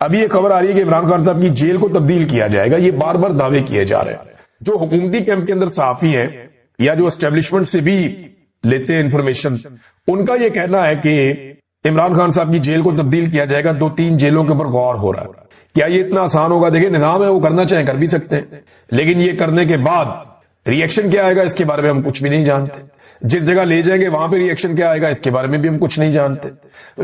ابھی یہ خبر آ رہی ہے کہ عمران خان صاحب کی جیل کو تبدیل کیا جائے گا. یہ بار بار دعوے کیے جا رہے ہیں. جو حکومتی کیمپ کے اندر صحافی ہیں یا جو اسٹیبلشمنٹ سے بھی لیتے ہیں انفارمیشن، ان کا یہ کہنا ہے کہ عمران خان صاحب کی جیل کو تبدیل کیا جائے گا. 2-3 جیلوں کے اوپر غور ہو رہا ہے. کیا یہ اتنا آسان ہوگا؟ دیکھیں نظام ہے، وہ کرنا چاہیں کر بھی سکتے ہیں، لیکن یہ کرنے کے بعد ری ایکشن کیا آئے گا اس کے بارے میں ہم کچھ بھی نہیں جانتے. جس جگہ لے جائیں گے وہاں پہ ری ایکشن کیا آئے گا اس کے بارے میں بھی ہم کچھ نہیں جانتے.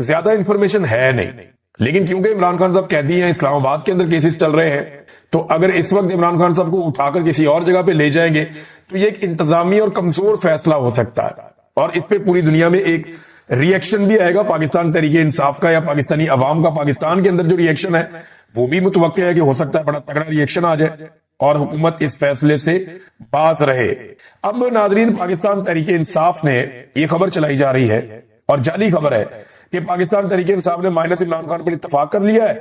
زیادہ انفارمیشن ہے نہیں. لیکن کیونکہ عمران خان صاحب قیدی ہیں، اسلام آباد کے اندر کیسز چل رہے ہیں، تو اگر اس وقت عمران خان صاحب کو اٹھا کر کسی اور جگہ پہ لے جائیں گے تو یہ ایک انتظامی اور کمزور فیصلہ ہو سکتا ہے، اور اس پہ پوری دنیا میں ایک ری ایکشن بھی آئے گا. پاکستان تحریک انصاف کا یا پاکستانی عوام کا پاکستان کے اندر جو ری ایکشن ہے وہ بھی متوقع ہے کہ ہو سکتا ہے بڑا تگڑا ری ایکشن آ جائے اور حکومت اس فیصلے سے باز رہے. اب ناظرین، پاکستان تحریک انصاف نے یہ خبر چلائی جا رہی ہے اور جعلی خبر ہے کہ پاکستان تحریک انصاف نے مائنس عمران خان پر اتفاق کر لیا ہے،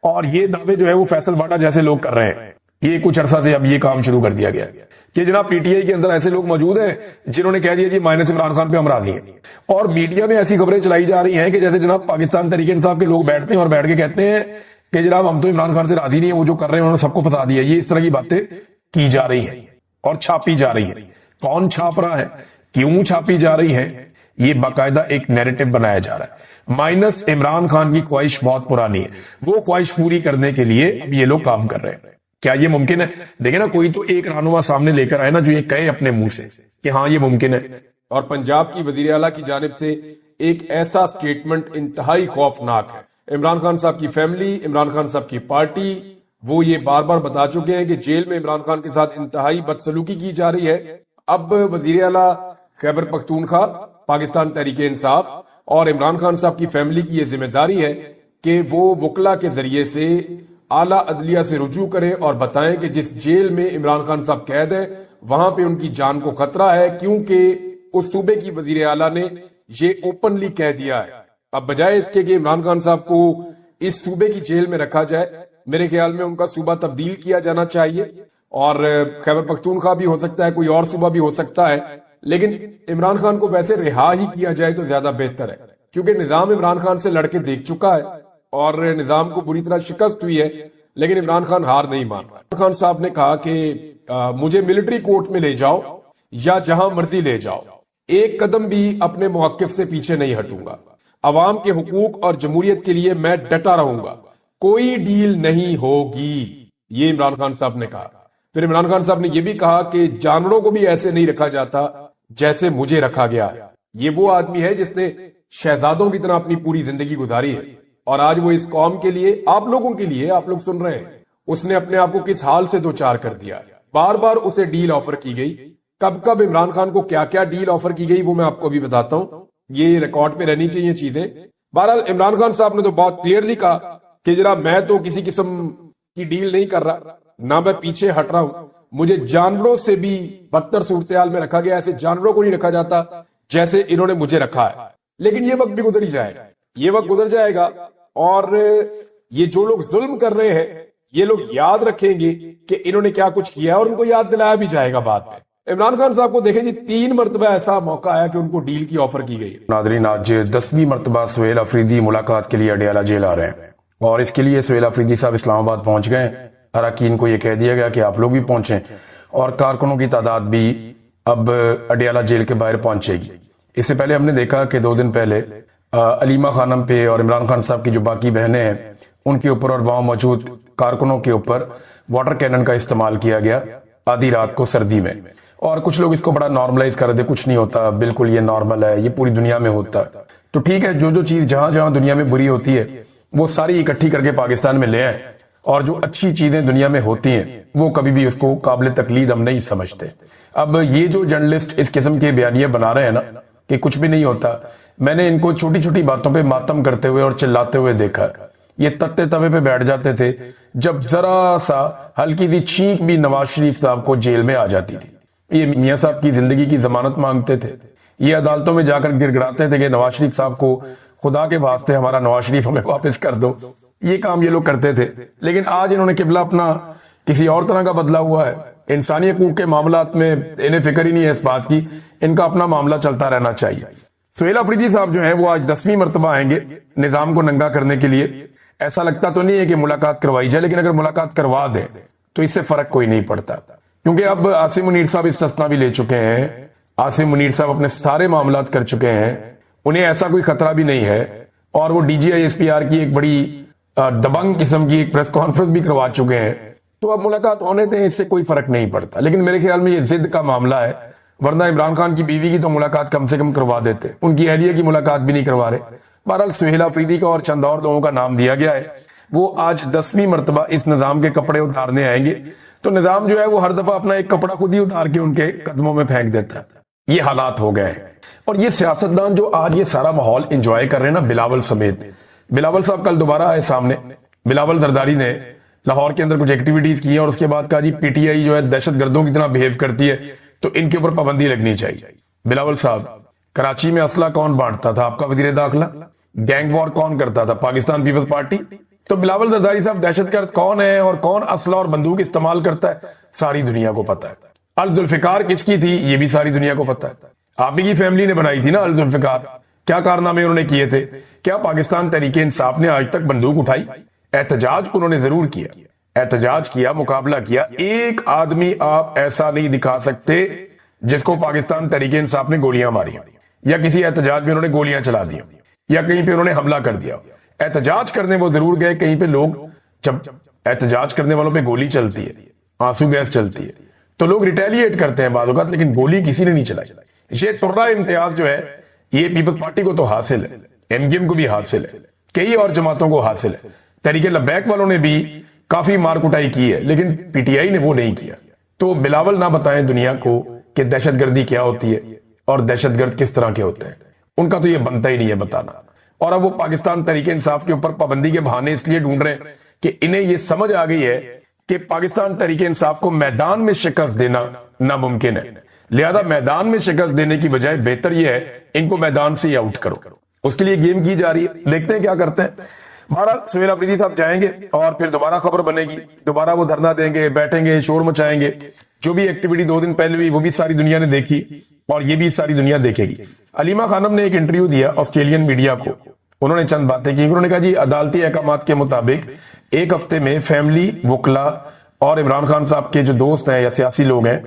اور یہ دعوے جو ہے وہ فیصل باٹا جیسے لوگ کر رہے ہیں. یہ کچھ عرصہ سے اب یہ کام شروع کر دیا گیا کہ جناب پی ٹی آئی کے اندر ایسے لوگ موجود ہیں جنہوں نے کہہ دیا کہ مائنس عمران خان پہ ہم راضی ہیں. اور میڈیا میں ایسی خبریں چلائی جا رہی ہیں کہ جیسے جناب پاکستان تحریک انصاف کے لوگ بیٹھتے ہیں اور بیٹھ کے کہتے ہیں کہ جناب ہم تو عمران خان سے راضی نہیں ہیں، وہ جو کر رہے ہیں انہوں نے سب کو پھنسا دیا. یہ اس طرح کی باتیں کی جا رہی ہیں اور چھاپی جا رہی ہیں. کون چھاپ رہا ہے، کیوں چھاپی جا رہی ہے، یہ باقاعدہ ایک نیریٹو بنایا جا رہا ہے. مائنس عمران خان کی خواہش بہت پرانی ہے، وہ خواہش پوری کرنے کے لیے اب یہ لوگ کام کر رہے ہیں. کیا یہ ممکن ہے؟ دیکھیں نا، کوئی تو ایک رہنما سامنے لے کر آئے نا جو یہ کہے اپنے منہ سے کہ ہاں یہ ممکن ہے. اور پنجاب کی وزیر اعلیٰ کی جانب سے ایک ایسا سٹیٹمنٹ انتہائی خوفناک ہے. عمران خان صاحب کی فیملی، عمران خان صاحب کی پارٹی، وہ یہ بار بار بتا چکے ہیں کہ جیل میں عمران خان کے ساتھ انتہائی بدسلوکی کی جا رہی ہے. اب وزیر اعلیٰ خیبر پختونخوا، پاکستان تحریک انصاف اور عمران خان صاحب کی فیملی کی یہ ذمہ داری ہے کہ وہ وکلا کے ذریعے سے اعلیٰ عدلیہ سے رجوع کرے اور بتائیں کہ جس جیل میں عمران خان صاحب قید ہیں وہاں پہ ان کی جان کو خطرہ ہے، کیونکہ اس صوبے کی وزیر اعلیٰ نے یہ اوپنلی کہہ دیا ہے. اب بجائے اس کے کہ عمران خان صاحب کو اس صوبے کی جیل میں رکھا جائے، میرے خیال میں ان کا صوبہ تبدیل کیا جانا چاہیے. اور خیبر پختونخوا بھی ہو سکتا ہے، کوئی اور صوبہ بھی ہو سکتا ہے، لیکن عمران خان کو ویسے رہا ہی کیا جائے تو زیادہ بہتر ہے، کیونکہ نظام عمران خان سے لڑ کے دیکھ چکا ہے اور نظام کو بری طرح شکست ہوئی ہے، لیکن عمران خان ہار نہیں مان رہا. عمران خان صاحب نے کہا کہ مجھے ملٹری کورٹ میں لے جاؤ یا جہاں مرضی لے جاؤ، ایک قدم بھی اپنے موقف سے پیچھے نہیں ہٹوں گا. عوام کے حقوق اور جمہوریت کے لیے میں ڈٹا رہوں گا، کوئی ڈیل نہیں ہوگی، یہ عمران خان صاحب نے کہا. پھر عمران خان صاحب نے یہ بھی کہا کہ جانوروں کو بھی ایسے نہیں رکھا جاتا جیسے مجھے رکھا گیا ہے. یہ وہ آدمی ہے جس نے شہزادوں کی طرح اپنی پوری زندگی گزاری ہے، اور آج وہ اس قوم کے لیے، آپ لوگوں کے لیے، آپ لوگ سن رہے ہیں، اس نے اپنے آپ کو کس حال سے دوچار کر دیا. بار بار اسے ڈیل آفر کی گئی. کب کب عمران خان کو کیا کیا ڈیل آفر کی گئی وہ میں آپ کو بھی بتاتا ہوں، یہ ریکارڈ پہ رہنی چاہیے چیزیں. بہرحال عمران خان صاحب نے تو بہت کلیئرلی کہا کہ جناب میں تو کسی قسم کی ڈیل نہیں کر رہا، نہ میں پیچھے ہٹ رہا ہوں. مجھے جانوروں سے بھی بدتر صورتحال میں رکھا گیا، ایسے جانوروں کو نہیں رکھا جاتا جیسے انہوں نے مجھے رکھا ہے. لیکن یہ وقت بھی گزر ہی جائے گا، یہ وقت گزر جائے گا، اور یہ جو لوگ ظلم کر رہے ہیں یہ لوگ یاد رکھیں گے کہ انہوں نے کیا کچھ کیا، اور ان کو یاد دلایا بھی جائے گا بعد میں. عمران خان صاحب کو دیکھیں جی 3 مرتبہ ایسا موقع آیا کہ ان کو ڈیل کی آفر کی گئی. ناظرین، آج 10ویں مرتبہ سہیل آفریدی ملاقات کے لیے اڈیالہ جیل آ رہے ہیں، اور اس کے لیے سہیل آفریدی صاحب اسلام آباد پہنچ گئے. اراکین کو یہ کہہ دیا گیا کہ آپ لوگ بھی پہنچیں، اور کارکنوں کی تعداد بھی اب اڈیالہ جیل کے باہر پہنچے گی. اس سے پہلے ہم نے دیکھا کہ 2 دن پہلے علیمہ خانم پہ اور عمران خان صاحب کی جو باقی بہنیں ہیں ان کے اوپر اور وہاں موجود کارکنوں کے اوپر واٹر کینن کا استعمال کیا گیا آدھی رات کو سردی میں. اور کچھ لوگ اس کو بڑا نارملائز کر رہے تھے، کچھ نہیں ہوتا، بالکل یہ نارمل ہے، یہ پوری دنیا میں ہوتا ہے. تو ٹھیک ہے، جو چیز جہاں جہاں دنیا میں بری ہوتی ہے وہ ساری اکٹھی کر کے پاکستان میں لے آئیں، اور جو اچھی چیزیں دنیا میں ہوتی ہیں وہ کبھی بھی اس کو قابل تقلید ہم نہیں سمجھتے. اب یہ جو جرنلسٹ اس قسم کے بیانیے بنا رہے ہیں نا کہ کچھ بھی نہیں ہوتا، میں نے ان کو چھوٹی چھوٹی باتوں پہ ماتم کرتے ہوئے اور چلاتے ہوئے دیکھا. یہ تتے توے پہ بیٹھ جاتے تھے جب ذرا سا ہلکی سی چھینک بھی نواز شریف صاحب کو جیل میں آ جاتی تھی. یہ میاں صاحب کی زندگی کی ضمانت مانگتے تھے، یہ عدالتوں میں جا کر گر گڑاتے تھے کہ نواز شریف صاحب کو خدا کے واسطے ہمارا نواز شریف ہمیں واپس کر دو. یہ کام یہ لوگ کرتے تھے. لیکن آج انہوں نے قبلہ اپنا کسی اور طرح کا بدلا ہوا ہے. انسانی حقوق کے معاملات میں انہیں فکر ہی نہیں ہے اس بات کی، ان کا اپنا معاملہ چلتا رہنا چاہیے. سہیل آفریدی صاحب جو ہیں وہ آج 10ویں مرتبہ آئیں گے نظام کو ننگا کرنے کے لیے. ایسا لگتا تو نہیں ہے کہ ملاقات کروائی جائے، لیکن اگر ملاقات کروا دیں تو اس سے فرق کوئی نہیں پڑتا، کیونکہ اب عاصم منیر صاحب استثنا بھی لے چکے ہیں، عاصم منیر صاحب اپنے سارے معاملات کر چکے ہیں، انہیں ایسا کوئی خطرہ بھی نہیں ہے، اور وہ D G I S P R کی ایک بڑی دبنگ قسم کی ایک پریس کانفرنس بھی کروا چکے ہیں، تو اب ملاقات ہونے دیں، اس سے کوئی فرق نہیں پڑتا۔ لیکن میرے خیال میں یہ ضد کا معاملہ ہے، ورنہ عمران خان کی بیوی کی تو ملاقات کم سے کم کروا دیتے، ان کی اہلیہ کی ملاقات بھی نہیں کروا رہے۔ بہرحال سہیل آفریدی کا اور چند اور لوگوں کا نام دیا گیا ہے، وہ آج 10ویں مرتبہ اس نظام کے کپڑے اتارنے آئیں گے، تو نظام جو ہے وہ ہر دفعہ اپنا ایک کپڑا خود ہی اتار کے ان کے قدموں میں پھینک دیتا ہے۔ یہ حالات ہو گئے ہیں، اور یہ سیاستدان جو آج یہ سارا ماحول انجوائے کر رہے ہیں نا، بلاول سمیت، بلاول صاحب کل دوبارہ آئے سامنے، بلاول زرداری نے لاہور کے اندر کچھ ایکٹیویٹیز کی ہیں اور اس کے بعد کہا جی پی ٹی آئی جو ہے دہشت گردوں کی طرح بہیو کرتی ہے تو ان کے اوپر پابندی لگنی چاہیے۔ بلاول صاحب، کراچی میں اسلحہ کون بانٹتا تھا؟ آپ کا وزیر داخلہ۔ گینگ وار کون کرتا تھا؟ Pakistan peoples party. تو بلاول زرداری صاحب دہشت گرد کون ہے اور کون اسلحہ اور بندوق استعمال کرتا ہے، ساری دنیا کو پتا ہے۔ الذوالفقار کس کی تھی، یہ بھی ساری دنیا کو پتا ہے۔ آپ ہی کی فیملی نے بنائی تھی نا الذوالفقار، کیا کارنامے انہوں نے کیے تھے؟ کیا پاکستان تحریک انصاف نے آج تک بندوق اٹھائی؟ احتجاج انہوں نے ضرور کیا، احتجاج کیا، مقابلہ کیا۔ ایک آدمی آپ ایسا نہیں دکھا سکتے جس کو پاکستان تحریک انصاف نے گولیاں ماری یا کسی احتجاج میں انہوں نے گولیاں چلا دی یا کہیں پہ انہوں نے حملہ کر دیا۔ احتجاج کرنے وہ ضرور گئے، کہیں پہ لوگ، جب احتجاج کرنے والوں پہ گولی چلتی ہے، آنسو گیس چلتی ہے، تو لوگ ریٹیلیٹ کرتے ہیں بعض اوقات، لیکن گولی کسی نے نہیں چلائی۔ یہ ترہ امتیاز جو ہے یہ پیپلز پارٹی کو تو حاصل ہے، ایم کیو ایم کو بھی حاصل ہے، کئی اور جماعتوں کو حاصل ہے، تحریک لبیک والوں نے بھی کافی مار کٹائی کی ہے، لیکن پی ٹی آئی نے وہ نہیں کیا۔ تو بلاول نہ بتائیں دنیا کو کہ دہشت گردی کیا ہوتی ہے اور دہشت گرد کس طرح کے ہوتے ہیں، ان کا تو یہ بنتا ہی نہیں ہے بتانا۔ اور اب وہ پاکستان تحریک انصاف کے اوپر پابندی کے بہانے اس لیے ڈھونڈ رہے ہیں کہ انہیں یہ سمجھ آ گئی ہے کہ پاکستان تحریک انصاف کو میدان میں شکست دینا ناممکن ہے، لہذا میدان میں شکست دینے کی بجائے بہتر یہ ہے ان کو میدان سے ہی آؤٹ کرو۔ اس کے لیے گیم کی جا رہی ہے، دیکھتے ہیں کیا کرتے ہیں۔ بہرحال سہیل آفریدی صاحب جائیں گے اور پھر دوبارہ خبر بنے گی، دوبارہ وہ دھرنا دیں گے، بیٹھیں گے، شور مچائیں گے۔ جو بھی ایکٹیویٹی 2 دن پہلے ہوئی وہ بھی ساری دنیا نے دیکھی اور یہ بھی ساری دنیا دیکھے گی۔ علیمہ خانم نے ایک انٹرویو دیا آسٹریلین میڈیا کو، انہوں نے چند باتیں کی، انہوں نے کہا جی عدالتی احکامات کے مطابق ایک ہفتے میں فیملی، وکلا اور عمران خان صاحب کے جو دوست ہیں یا سیاسی لوگ ہیں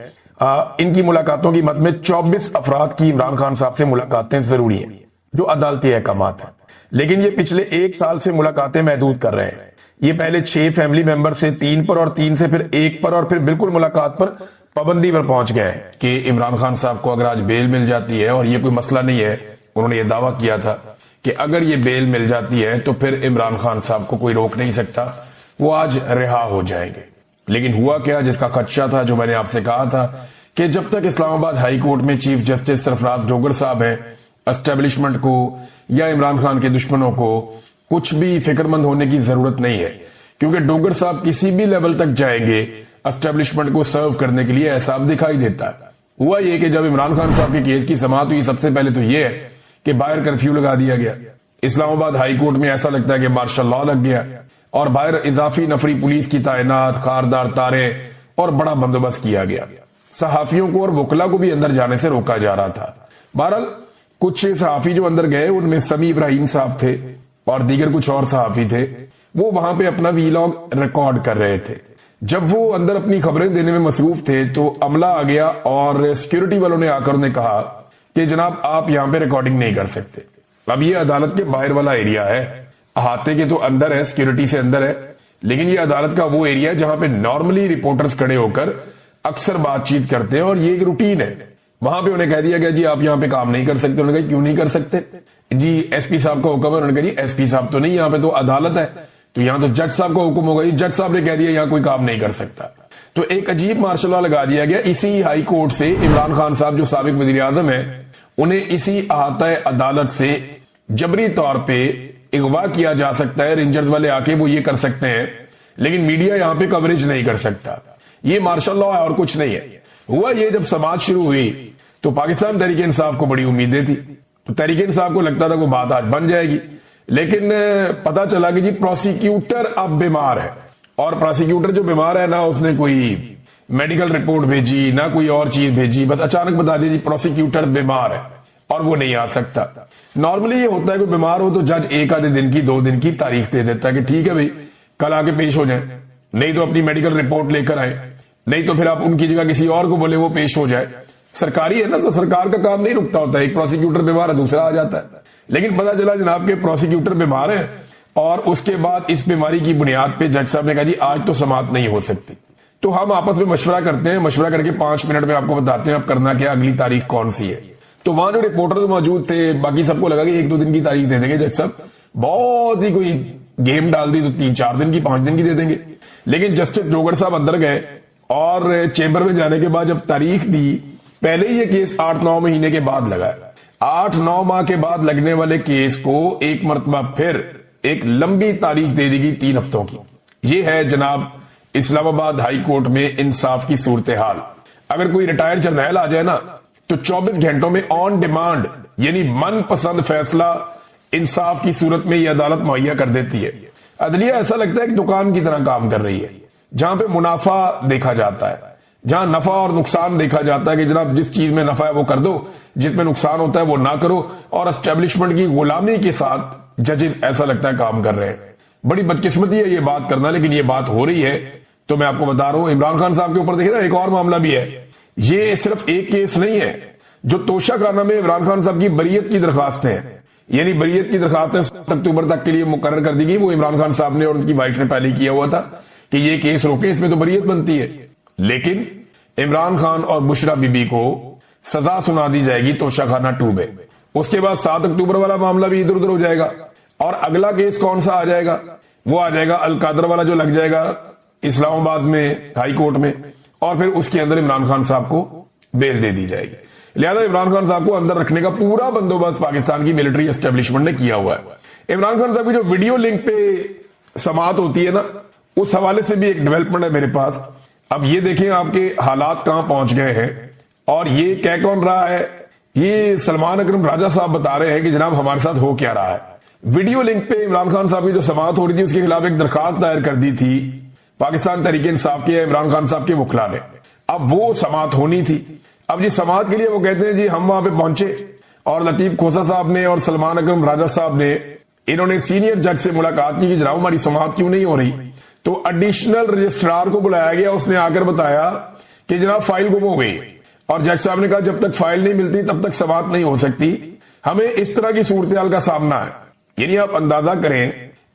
ان کی ملاقاتوں کی مد میں 24 افراد کی عمران خان صاحب سے ملاقاتیں ضروری ہیں جو عدالتی احکامات ہیں، لیکن یہ پچھلے 1 سال سے ملاقاتیں محدود کر رہے ہیں۔ یہ پہلے 6 فیملی ممبر سے 3 پر اور 3 سے پھر 1 پر اور پھر بالکل ملاقات پر پابندی پر پہنچ گئے ہیں کہ عمران خان صاحب کو اگر آج بیل مل جاتی ہے، اور یہ کوئی مسئلہ نہیں ہے، انہوں نے یہ دعویٰ کیا تھا کہ اگر یہ بیل مل جاتی ہے تو پھر عمران خان صاحب کو کوئی روک نہیں سکتا، وہ آج رہا ہو جائیں گے۔ لیکن ہوا کیا، جس کا خدشہ تھا، جو میں نے آپ سے کہا تھا کہ جب تک اسلام آباد ہائی کورٹ میں چیف جسٹس سرفراز ڈوگر صاحب ہیں، اسٹیبلشمنٹ کو یا عمران خان کے دشمنوں کو کچھ بھی فکر مند ہونے کی ضرورت نہیں ہے، کیونکہ ڈوگر صاحب کسی بھی لیول تک جائیں گے اسٹیبلشمنٹ کو سرو کرنے کے لیے ایسا دکھائی دیتا ہے۔ ہوا یہ کہ جب عمران خان صاحب کے کیس کی سماعت ہوئی، سب سے پہلے تو یہ ہے کہ باہر کرفیو لگا دیا گیا، اسلام آباد ہائی کورٹ میں ایسا لگتا ہے کہ مارشل لا لگ گیا، اور باہر اضافی نفری پولیس کی تعینات، خاردار تارے اور بڑا بندوبست کیا گیا۔ صحافیوں کو اور وکلا کو بھی اندر جانے سے روکا جا رہا تھا۔ بہرحال کچھ صحافی جو اندر گئے ان میں سمیع ابراہیم صاحب تھے اور دیگر کچھ اور صحافی تھے، وہ وہاں پہ اپنا ویلاگ ریکارڈ کر رہے تھے۔ جب وہ اندر اپنی خبریں دینے میں مصروف تھے تو عملہ آ گیا اور سیکیورٹی والوں نے آ کر انہیں کہا کہ جناب آپ یہاں پہ ریکارڈنگ نہیں کر سکتے۔ اب یہ عدالت کے باہر والا ایریا ہے، احاطے کے تو اندر ہے، سیکیورٹی سے اندر ہے، لیکن یہ عدالت کا وہ ایریا ہے جہاں پہ نارملی رپورٹرز کھڑے ہو کر اکثر بات چیت کرتے ہیں اور یہ ایک روٹین ہے۔ وہاں پہ انہیں کہہ دیا گیا جی آپ یہاں پہ کام نہیں کر سکتے۔ انہوں نے کہا کیوں نہیں کر سکتے؟ جی ایس پی صاحب کا حکم ہے۔ انہوں نے کہا جی ایس پی صاحب تو نہیں، یہاں پہ تو عدالت ہے، تو یہاں تو جج صاحب کا حکم ہوگا، جج صاحب نے کہہ دیا یہاں کوئی کام نہیں کر سکتا۔ تو ایک عجیب مارشل لا لگا دیا گیا۔ اسی ہائی کورٹ سے عمران خان صاحب جو سابق وزیر اعظم ہیں، انہیں اسی احاطہ عدالت سے جبری طور پہ اغوا کیا جا سکتا ہے، رینجرز والے آ کے وہ یہ کر سکتے ہیں، لیکن میڈیا یہاں پہ کوریج نہیں کر سکتا۔ یہ مارشل لا ہے اور کچھ نہیں ہے۔ ہوا یہ جب سماعت شروع ہوئی تو پاکستان تحریک انصاف کو بڑی امیدیں تھی، تو تحریک انصاف کو لگتا تھا وہ بات آج بن جائے گی، لیکن پتا چلا کہ جی پروسیکیوٹر اب بیمار ہے، اور پروسیکیوٹر جو بیمار ہے نا اس نے کوئی میڈیکل رپورٹ بھیجی نہ کوئی اور چیز بھیجی، بس اچانک بتا دیا جی پروسیکیوٹر بیمار ہے۔ اور وہ نہیں آ سکتا. نارملی یہ ہوتا ہے کہ بیمار ہو تو جج ایک آدھے دن کی 2 دن کی تاریخ دے دیتا ہے کہ ٹھیک ہے بھائی کل آ کے پیش ہو جائیں, نہیں تو اپنی میڈیکل رپورٹ لے کر آئے, نہیں تو پھر آپ ان کی جگہ کسی اور کو بولے وہ پیش ہو جائے. سرکاری ہے نا, تو سرکار کا کام نہیں رکتا ہوتا ہے, ایک پروسیکیوٹر بیمار ہے دوسرا آ جاتا ہے. لیکن پتا چلا جناب کے پروسیکیوٹر بیمار ہے اور اس کے بعد اس بیماری کی بنیاد پہ جج صاحب نے کہا جی آج تو سماعت نہیں ہو سکتی. تو ہم آپس میں مشورہ کرتے ہیں, مشورہ کر کے 5 منٹ میں آپ کو بتاتے ہیں اب کرنا کیا, اگلی تاریخ کون سی ہے. تو وہاں جو رپورٹر موجود تھے باقی سب کو لگا کہ 1-2 دن کی تاریخ دے دیں گے جج صاحب, بہت ہی کوئی گیم ڈال دی تو 3-4 دن کی 5 دن کی دے دیں گے. لیکن جسٹس ڈوگر صاحب اندر گئے اور چیمبر میں جانے کے بعد جب تاریخ دی, پہلے یہ کیس 8-9 مہینے کے بعد لگا ہے. 8-9 ماہ کے بعد لگنے والے کیس کو ایک مرتبہ پھر ایک لمبی تاریخ دے دی گئی 3 ہفتوں کی. یہ ہے جناب اسلام آباد ہائی کورٹ میں انصاف کی صورتحال. اگر کوئی ریٹائرڈ جرنیل آ جائے نا تو 24 گھنٹوں میں آن ڈیمانڈ یعنی من پسند فیصلہ انصاف کی صورت میں یہ عدالت مہیا کر دیتی ہے. عدلیہ ایسا لگتا ہے کہ دکان کی طرح کام کر رہی ہے, جہاں پہ منافع دیکھا جاتا ہے, جہاں نفع اور نقصان دیکھا جاتا ہے کہ جناب جس چیز میں نفع ہے وہ کر دو, جس میں نقصان ہوتا ہے وہ نہ کرو, اور اسٹیبلشمنٹ کی غلامی کے ساتھ ججز ایسا لگتا ہے کام کر رہے ہیں. بڑی بدقسمتی ہے یہ بات کرنا, لیکن یہ بات ہو رہی ہے. تو میں آپ کو بتا رہا ہوں عمران خان صاحب کے اوپر دیکھیں نا ایک اور معاملہ بھی ہے. یہ صرف ایک کیس نہیں ہے. جو توشہ خانہ میں عمران خان صاحب کی بریت کی درخواستیں ہیں, یعنی بریت کی درخواستیں 7 اکتوبر تک کے لیے مقرر کر دی گئی. وہ عمران خان صاحب نے اور ان کی وائف نے پہلے کیا ہوا تھا کہ یہ کیس روکیں, اس میں تو بریت بنتی ہے. لیکن عمران خان اور بشرا بی بی کو سزا سنا دی جائے گی توشہ خانہ 2 میں. اس کے بعد 7 اکتوبر والا معاملہ بھی ادھر ادھر ہو جائے گا, اور اگلا کیس کون سا آ جائے گا, وہ آ جائے گا القادر والا جو لگ جائے گا اسلام آباد میں ہائی کورٹ میں, اور پھر اس کے اندر عمران خان صاحب کو بیل دے دی جائے گی. لہذا عمران خان صاحب کو اندر رکھنے کا پورا بندوبست پاکستان کی ملٹری اسٹیبلشمنٹ نے کیا ہوا ہے. عمران خان صاحب کی جو ویڈیو لنک پہ سماعت ہوتی ہے نا, اس حوالے سے بھی ایک ڈیولپمنٹ ہے میرے پاس. اب یہ دیکھیں آپ کے حالات کہاں پہنچ گئے ہیں, اور یہ کہہ کون رہا ہے, یہ سلمان اکرم راجہ صاحب بتا رہے ہیں کہ جناب ہمارے ساتھ ہو کیا رہا ہے. ویڈیو لنک پہ عمران خان صاحب کی جو سماعت ہو رہی تھی اس کے خلاف ایک درخواست دائر کر دی تھی پاکستان تحریک انصاف کے عمران خان صاحب کے وکلا نے. اب وہ سماعت ہونی تھی. اب جی سماعت کے لیے وہ کہتے ہیں جی ہم وہاں پہ پہنچے, اور لطیف کھوسا صاحب نے اور سلمان اکرم راجہ صاحب نے انہوں نے سینئر جج سے ملاقات کی کہ جناب ہماری سماعت کیوں نہیں ہو رہی. تو ایڈیشنل رجسٹرار کو بلایا گیا, اس نے آ کر بتایا کہ جناب فائل گم ہو گئی, اور جج صاحب نے کہا جب تک فائل نہیں ملتی تب تک سماعت نہیں ہو سکتی. ہمیں اس طرح کی صورتحال کا سامنا ہے. یعنی آپ اندازہ کریں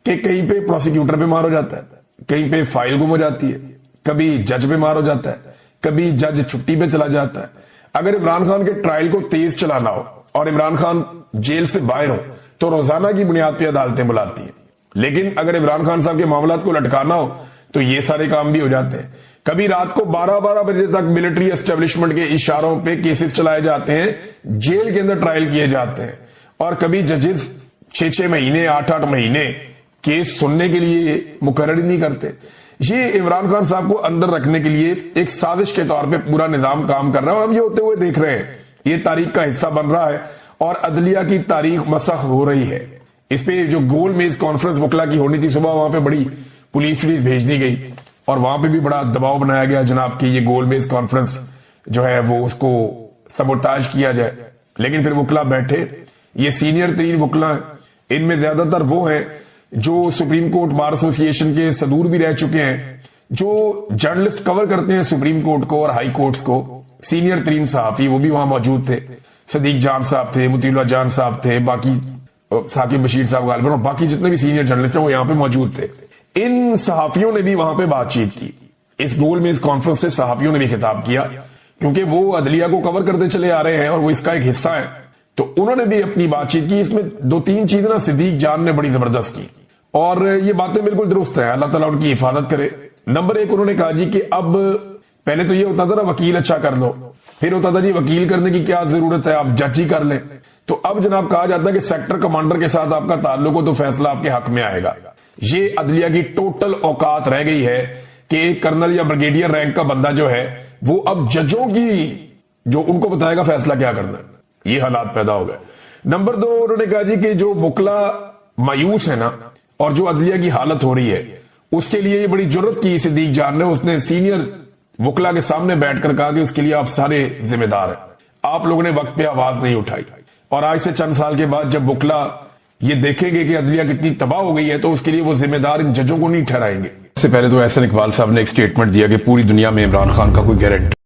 کہ کہیں پہ پروسیکیوٹر بیمار ہو جاتا ہے, کہیں پہ فائل گم ہو جاتی ہے, کبھی جج بیمار ہو جاتا ہے, کبھی جج چھٹی پہ چلا جاتا ہے. اگر عمران خان کے ٹرائل کو تیز چلانا ہو اور عمران خان جیل سے باہر ہو تو روزانہ کی بنیاد پہ عدالتیں بلاتی ہیں. لیکن اگر عمران خان صاحب کے معاملات کو لٹکانا ہو تو یہ سارے کام بھی ہو جاتے ہیں. کبھی رات کو 12 بجے تک ملٹری اسٹیبلشمنٹ کے اشاروں پہ کیسز چلائے جاتے ہیں, جیل کے اندر ٹرائل کیے جاتے ہیں, اور کبھی ججز 6 مہینے 8 مہینے کیس سننے کے لیے مقرر ہی نہیں کرتے. یہ عمران خان صاحب کو اندر رکھنے کے لیے ایک سازش کے طور پہ پورا نظام کام کر رہا ہے, اور ہم یہ ہوتے ہوئے دیکھ رہے ہیں. یہ تاریخ کا حصہ بن رہا ہے اور عدلیہ کی تاریخ مسخ ہو رہی ہے. اس پہ جو گول میز کانفرنس وکلا کی ہونی تھی صبح, وہاں پہ بڑی پولیس بھیج دی گئی اور وہاں پہ بھی بڑا دباؤ بنایا گیا جناب کہ یہ گول میز کانفرنس جو ہے وہ اس کو سبوتاج کیا جائے. لیکن پھر وکلا بیٹھے, یہ سینئر ترین وکلا ہیں, ان میں زیادہ تر وہ ہیں جو سپریم کورٹ بار ایسوسی ایشن کے صدور بھی رہ چکے ہیں, جو جرنلسٹ کور کرتے ہیں سپریم کورٹ کو اور ہائی کورٹس کو. سینئر ترین صحافی وہ بھی وہاں موجود تھے, صدیق جان صاحب تھے, مطیع اللہ جان صاحب تھے, باقی ثاقب بشیر صاحب غالباً, اور باقی جتنے بھی سینئر جرنلسٹ ہیں وہ یہاں پہ موجود تھے. ان صحافیوں نے بھی وہاں پہ بات چیت کی. اس گول میز کانفرنس سے صحافیوں نے بھی خطاب کیا, کیونکہ وہ عدلیہ کو کور کرتے چلے آ رہے ہیں اور وہ اس کا ایک حصہ ہے. تو انہوں نے بھی اپنی بات چیت کی. اس میں 2-3 چیزیں نا صدیق جان نے بڑی زبردست کی, اور یہ باتیں بالکل درست ہیں, اللہ تعالیٰ ان کی حفاظت کرے. نمبر 1 انہوں نے کہا جی کہ اب پہلے تو یہ ہوتا تھا نا وکیل اچھا کر لو, پھر ہوتا تھا جی وکیل کرنے کی کیا ضرورت ہے, آپ جج ہی کر لیں. تو اب جناب کہا جاتا ہے کہ سیکٹر کمانڈر کے ساتھ آپ کا تعلق ہو تو فیصلہ آپ کے حق میں آئے گا. یہ عدلیہ کی ٹوٹل اوقات رہ گئی ہے کہ ایک کرنل یا بریگیڈیئر رینک کا بندہ جو ہے وہ اب ججوں کی جو ان کو بتائے گا فیصلہ کیا کرنا ہے. یہ حالات پیدا ہو گئے. نمبر 2 انہوں نے کہا جی کہ جو وکلا مایوس ہے نا, اور جو عدلیہ کی حالت ہو رہی ہے, اس کے لیے یہ بڑی جرت کی صدیق جان نے. اس نے سینئر وکلا کے سامنے بیٹھ کر کہا کہ اس کے لیے آپ سارے ذمہ دار ہیں, آپ لوگوں نے وقت پہ آواز نہیں اٹھائی, اور آج سے چند سال کے بعد جب وکلا یہ دیکھیں گے کہ عدلیہ کتنی تباہ ہو گئی ہے تو اس کے لیے وہ ذمہ دار ان ججوں کو نہیں ٹھہرائیں گے. اس سے پہلے تو احسن اقبال صاحب نے ایک سٹیٹمنٹ دیا کہ پوری دنیا میں عمران خان کا کوئی گارنٹی